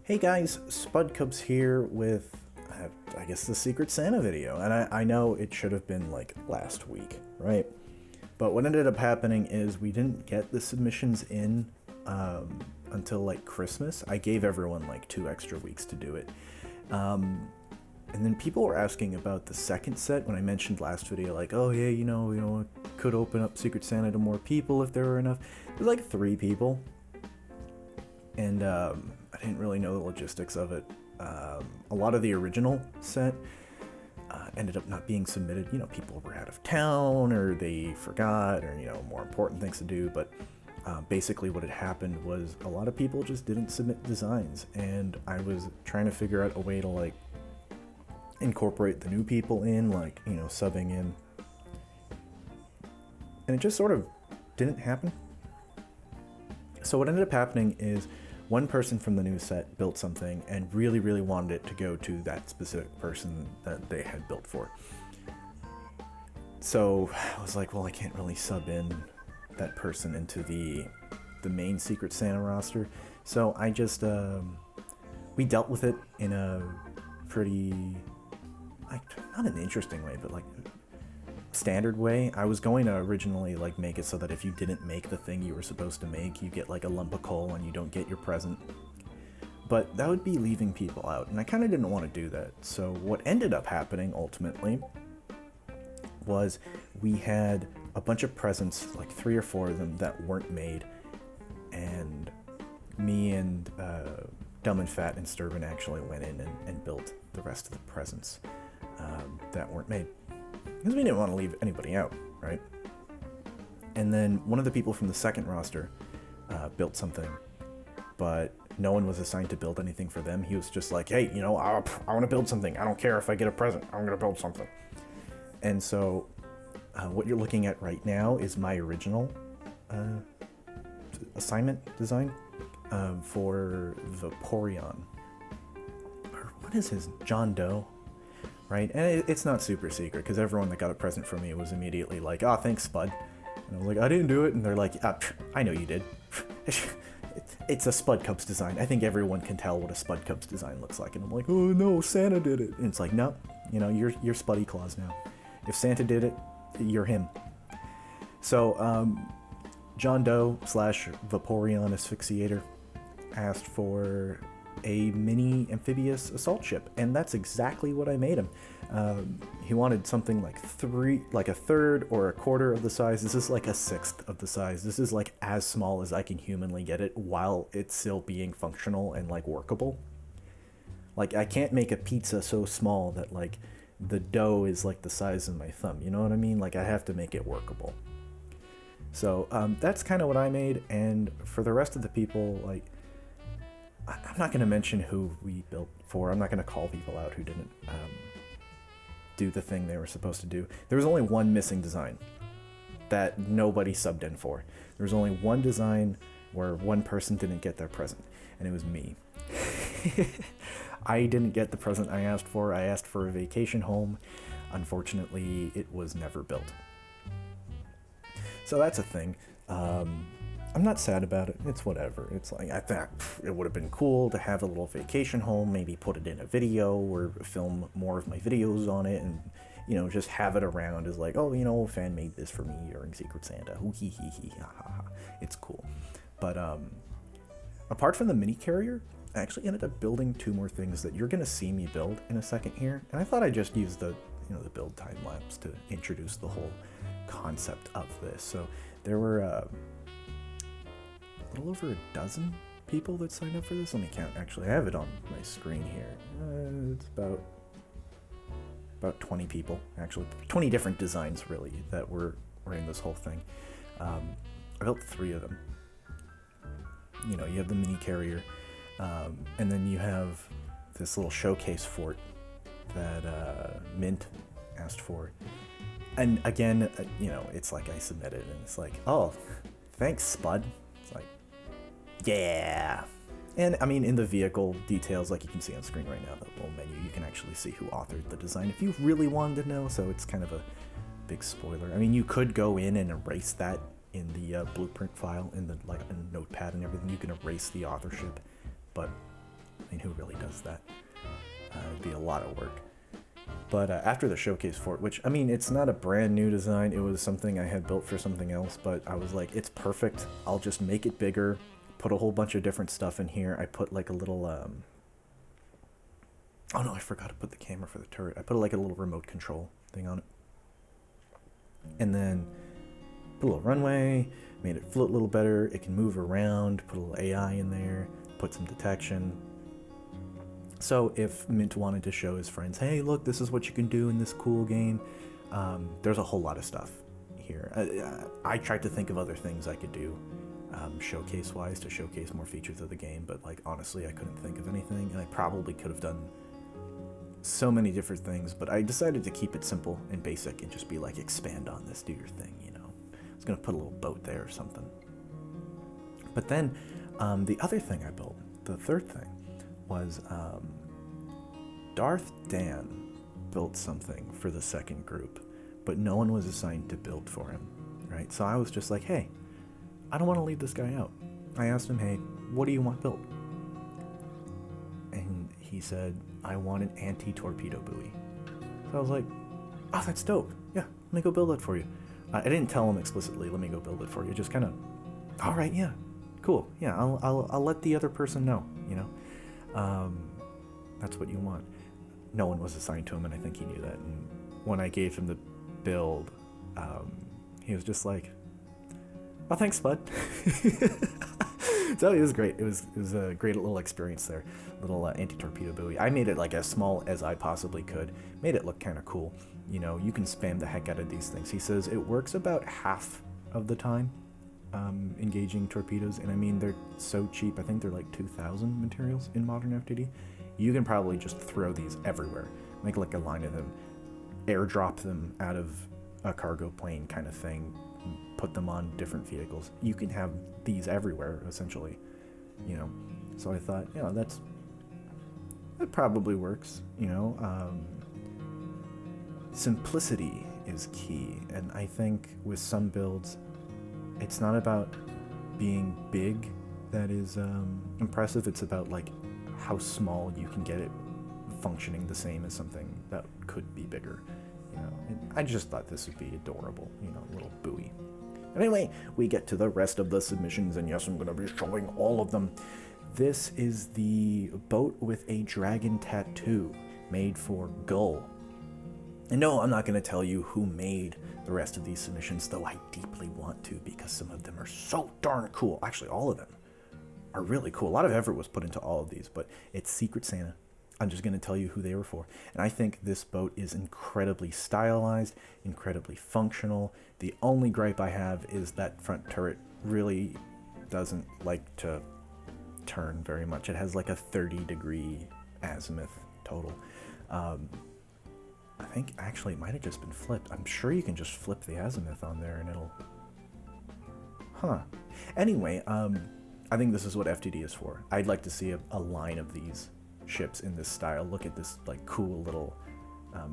Hey guys, Spud Cubs here with, I guess, the Secret Santa video. And I know it should have been like last week, right? But what ended up happening is we didn't get the submissions in until like Christmas. I gave everyone like 2 extra weeks to do it. And then people were asking about the second set when I mentioned last video, like, oh yeah, you know, could open up Secret Santa to more people if there were enough. There's like 3 people. And I didn't really know the logistics of it. A lot of the original set ended up not being submitted. You know, people were out of town or they forgot or, you know, more important things to do. But basically what had happened was a lot of people just didn't submit designs. And I was trying to figure out a way to, like, incorporate the new people in, like, you know, subbing in. And it just sort of didn't happen. So what ended up happening is one person from the new set built something and really, really wanted it to go to that specific person that they had built for. So I was like, well, I can't really sub in that person into the main Secret Santa roster. So I just, we dealt with it in a pretty, like, not an interesting way, but like standard way. I was going to originally like make it so that if you didn't make the thing you were supposed to make, you get like a lump of coal and you don't get your present. But that would be leaving people out, and I kind of didn't want to do that. So what ended up happening ultimately was we had a bunch of presents, like 3 or 4 of them that weren't made, and me and Dumb and Fat and Sturban actually went in and built the rest of the presents that weren't made. Because we didn't want to leave anybody out, right? And then one of the people from the second roster built something, but no one was assigned to build anything for them. He was just like, hey, you know, I want to build something. I don't care if I get a present. I'm going to build something. And so what you're looking at right now is my original assignment design for Vaporeon. Or what is his? John Doe. Right? And it's not super secret, because everyone that got a present from me was immediately like, oh, thanks, Spud. And I was like, I didn't do it. And they're like, I know you did. It's a Spud Cubs design. I think everyone can tell what a Spud Cubs design looks like. And I'm like, oh, no, Santa did it. And it's like, no, you know, you're Spuddy Claus now. If Santa did it, you're him. So, John Doe / Vaporeon Asphyxiator asked for a mini amphibious assault ship, and that's exactly what I made him. He wanted something like a third or a quarter of the size. This is like a sixth of the size. This is like as small as I can humanly get it while it's still being functional and like workable. Like, I can't make a pizza so small that like the dough is like the size of my thumb, you know what I mean? Like, I have to make it workable. So that's kind of what I made. And for the rest of the people, like, I'm not going to mention who we built for. I'm not going to call people out who didn't do the thing they were supposed to do. There was only one missing design that nobody subbed in for. There was only one design where one person didn't get their present, and it was me. I didn't get the present I asked for. I asked for a vacation home. Unfortunately, it was never built. So that's a thing. I'm not sad about it. It's whatever. It's like, I thought it would have been cool to have a little vacation home, maybe put it in a video or film more of my videos on it, and, you know, just have it around as like, oh, you know, a fan made this for me during Secret Santa. Hoo hee hee hee ha ha ha. It's cool. But apart from the mini carrier, I actually ended up building 2 more things that you're gonna see me build in a second here. And I thought I'd just use the build time lapse to introduce the whole concept of this. So there were a little over a dozen people that signed up for this. Let me count. Actually, I have it on my screen here. It's about 20 people, actually. 20 different designs, really, that were in this whole thing. I built 3 of them. You know, you have the mini carrier, and then you have this little showcase fort that Mint asked for. And again, you know, it's like I submitted, and it's like, oh, thanks, Spud. It's like, yeah. And I mean, in the vehicle details, like you can see on screen right now, the little menu, you can actually see who authored the design if you really wanted to know. So it's kind of a big spoiler. I mean, you could go in and erase that in the blueprint file, in the like in Notepad and everything. You can erase the authorship, but I mean, who really does that. It'd be a lot of work. But after the showcase for it, which, I mean, it's not a brand new design. It was something I had built for something else, but I was like, it's perfect. I'll just make it bigger, put a whole bunch of different stuff in here. I put like a little, oh no, I forgot to put the camera for the turret. I put like a little remote control thing on it. And then put a little runway, made it float a little better. It can move around, put a little AI in there, put some detection. So if Mint wanted to show his friends, hey, look, this is what you can do in this cool game, there's a whole lot of stuff here. I tried to think of other things I could do showcase-wise to showcase more features of the game, but like honestly, I couldn't think of anything, and I probably could have done so many different things, but I decided to keep it simple and basic and just be like, expand on this, do your thing, you know. I was gonna put a little boat there or something. But then the other thing I built, the third thing, was Darth Dan built something for the second group, but no one was assigned to build for him, right? So I was just like, hey, I don't want to leave this guy out. I asked him, hey, what do you want built? And he said, I want an anti-torpedo buoy. So I was like, oh, that's dope. Yeah, let me go build that for you. I didn't tell him explicitly, let me go build it for you. Just kind of, all right, yeah, cool. Yeah, I'll let the other person know, you know. That's what you want. No one was assigned to him, and I think he knew that. And when I gave him the build, he was just like, oh, thanks, bud. So it was great. It was a great little experience there. Little anti-torpedo buoy. I made it like as small as I possibly could. Made it look kind of cool. You know, you can spam the heck out of these things. He says it works about half of the time engaging torpedoes, and I mean, they're so cheap. I think they're like 2,000 materials in modern FTD. You can probably just throw these everywhere. Make like a line of them, airdrop them out of a cargo plane kind of thing, put them on different vehicles. You can have these everywhere, essentially, you know. So I thought, you know, that probably works, you know. Simplicity is key, and I think with some builds, it's not about being big that is impressive. It's about like how small you can get it functioning the same as something that could be bigger, you know. And I just thought this would be adorable, you know, little buoy. Anyway, we get to the rest of the submissions, and yes, I'm going to be showing all of them. This is the boat with a dragon tattoo made for Gull. And no, I'm not going to tell you who made the rest of these submissions, though I deeply want to, because some of them are so darn cool. Actually, all of them are really cool. A lot of effort was put into all of these, but it's Secret Santa. I'm just going to tell you who they were for. And I think this boat is incredibly stylized, incredibly functional. The only gripe I have is that front turret really doesn't like to turn very much. It has like a 30-degree azimuth total. I think actually it might have just been flipped. I'm sure you can just flip the azimuth on there and it'll... Huh. Anyway, I think this is what FTD is for. I'd like to see a line of these ships in this style. Look at this like cool little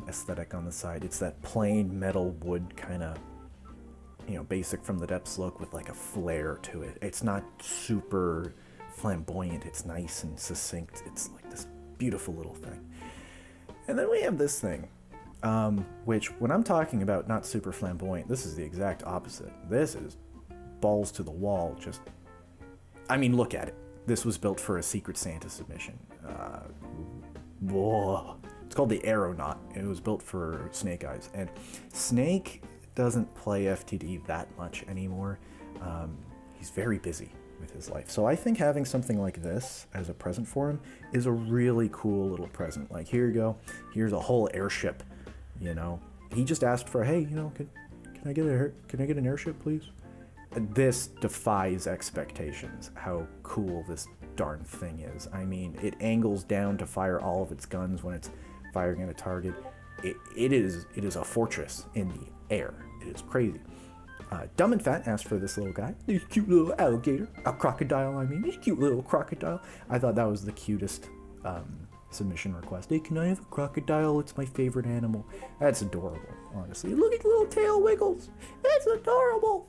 aesthetic on the side. It's that plain metal wood kind of, you know, basic from the depths look with like a flair to it. It's not super flamboyant. It's nice and succinct. It's like this beautiful little thing. And then we have this thing, which when I'm talking about not super flamboyant, this is the exact opposite. This is balls to the wall. Just, I mean, look at it. This was built for a Secret Santa submission. Whoa. It's called the Aeronaut. It was built for Snake Eyes. And Snake doesn't play FTD that much anymore. He's very busy with his life. So I think having something like this as a present for him is a really cool little present. Like, here you go. Here's a whole airship, you know. He just asked for, hey, you know, can I get an airship, please? This defies expectations, how cool this darn thing is. I mean, it angles down to fire all of its guns when it's firing at a target. It is a fortress in the air. It is crazy. Dumb and Fat asked for this little guy. This cute little alligator. A crocodile, I mean. This cute little crocodile. I thought that was the cutest submission request. Hey, can I have a crocodile? It's my favorite animal. That's adorable, honestly. Look at the little tail wiggles. That's adorable.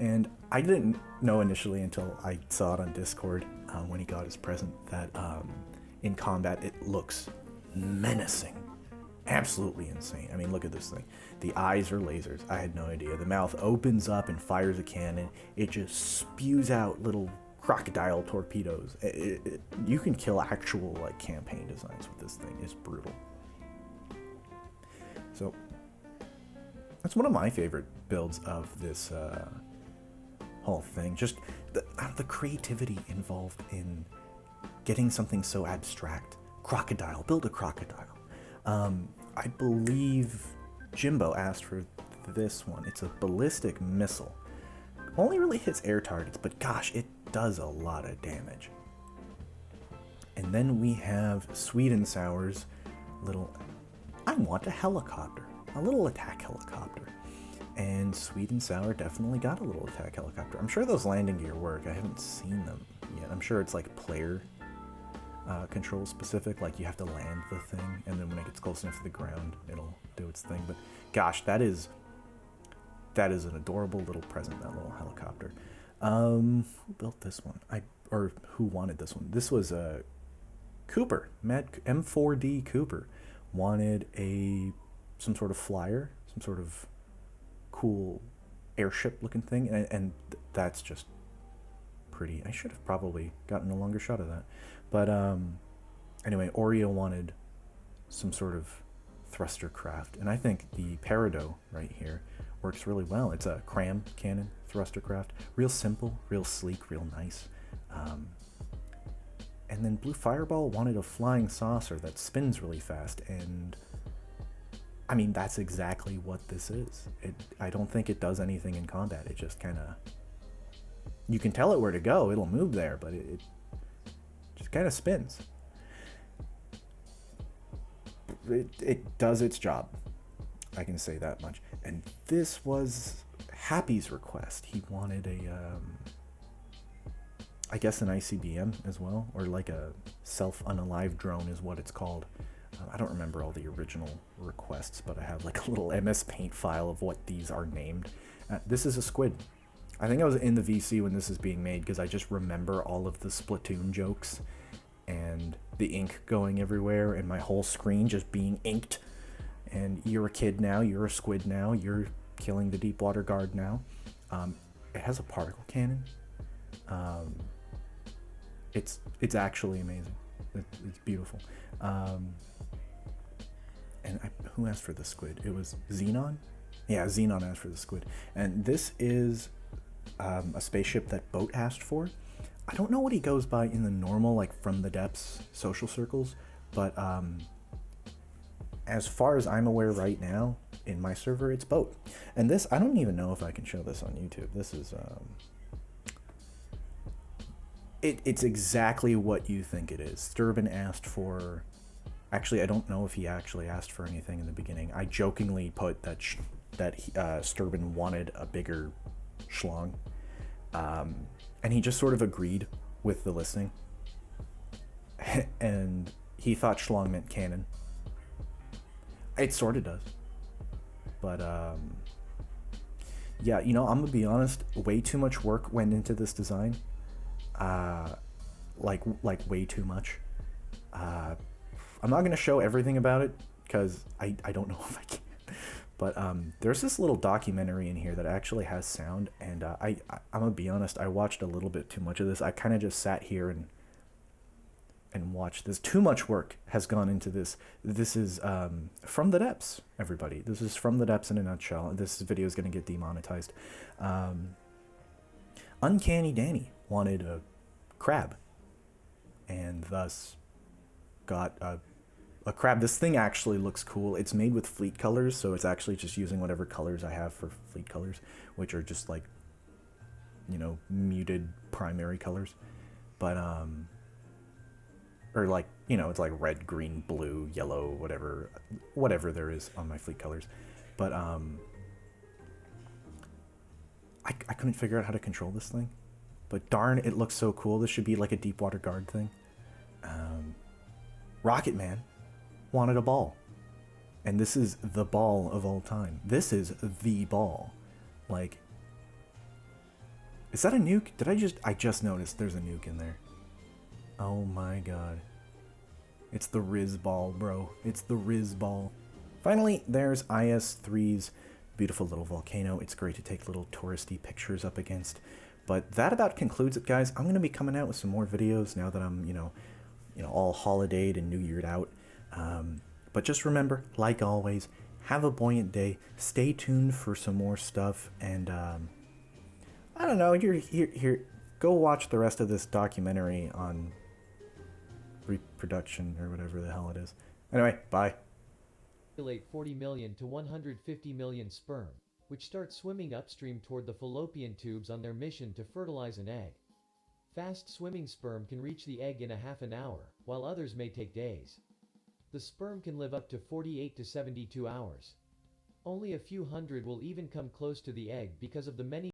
And I didn't know initially until I saw it on Discord when he got his present, that in combat it looks menacing. Absolutely insane. I mean, look at this thing. The eyes are lasers. I had no idea. The mouth opens up and fires a cannon. It just spews out little crocodile torpedoes. You can kill actual like campaign designs with this thing. It's brutal. So that's one of my favorite builds of this whole thing. Just the creativity involved in getting something so abstract. Crocodile. Build a crocodile. I believe Jimbo asked for this one. It's a ballistic missile. Only really hits air targets, but gosh, it does a lot of damage. And then we have Sweet and Sour's little, I want a helicopter, a little attack helicopter. And Sweet and Sour definitely got a little attack helicopter. I'm sure those landing gear work. I haven't seen them yet. I'm sure it's like player control specific, like you have to land the thing, and then when it gets close enough to the ground, it'll do its thing. But gosh, that is an adorable little present, that little helicopter. Who built this one? Or who wanted this one? This was Cooper, M4D Cooper wanted some sort of flyer, some sort of cool airship looking thing, and that's just pretty. I should have probably gotten a longer shot of that. But anyway, Oreo wanted some sort of thruster craft, and I think the Peridot right here works really well. It's a cram cannon thruster craft, real simple, real sleek, real nice. And then Blue Fireball wanted a flying saucer that spins really fast, and I mean, that's exactly what this is. I don't think it does anything in combat. It just kind of, you can tell it where to go, it'll move there, but it just kind of spins. It does its job. I can say that much. And this was Happy's request. He wanted I guess an ICBM as well, or like a self-unalive drone is what it's called. I don't remember all the original requests, but I have like a little MS Paint file of what these are named. This is a squid. I think I was in the VC when this is being made because I just remember all of the Splatoon jokes and the ink going everywhere and my whole screen just being inked. And you're a kid now, you're a squid now, you're killing the deep water guard now. It has a particle cannon. It's actually amazing. It's beautiful. And who asked for the squid? It was Xenon? Yeah, Xenon asked for the squid. And this is a spaceship that Boat asked for. I don't know what he goes by in the normal, like From the Depths social circles, but as far as I'm aware right now, in my server, it's Boat. And this, I don't even know if I can show this on YouTube. This is, it's exactly what you think it is. Sturban asked for, actually, I don't know if he actually asked for anything in the beginning. I jokingly put that Sturban wanted a bigger schlong. And he just sort of agreed with the listing. And he thought schlong meant cannon. It sort of does. But, yeah, you know, I'm gonna be honest, way too much work went into this design. Like way too much. I'm not gonna show everything about it, because I don't know if I can. But there's this little documentary in here that actually has sound, and I'm gonna be honest, I watched a little bit too much of this. I kind of just sat here and watched this. Too much work has gone into this. This is From the Depths, everybody. This is From the Depths in a nutshell. This video is gonna get demonetized. Uncanny Danny wanted a crab, and thus got a crab. This thing actually looks cool. It's made with fleet colors, so it's actually just using whatever colors I have for fleet colors, which are just like, you know, muted primary colors. But or like, you know, it's like red, green, blue, yellow, whatever there is on my fleet colors. But I couldn't figure out how to control this thing, but darn, it looks so cool. This should be like a deep water guard thing. Rocket Man wanted a ball, and this is the ball of all time. This is the ball. Like, is that a nuke? I just noticed there's a nuke in there. Oh my god. It's the RIZZBALL, bro. It's the RIZZBALL. Finally, there's IS-3's beautiful little volcano. It's great to take little touristy pictures up against. But that about concludes it, guys. I'm going to be coming out with some more videos now that I'm, all holidayed and New Year'd out. But just remember, like always, have a buoyant day. Stay tuned for some more stuff. And, I don't know, here, go watch the rest of this documentary on reproduction or whatever the hell it is. Anyway, bye. 40 million to 150 million sperm, which start swimming upstream toward the fallopian tubes on their mission to fertilize an egg. Fast swimming sperm can reach the egg in a half an hour, while others may take days. The sperm can live up to 48 to 72 hours. Only a few hundred will even come close to the egg because of the many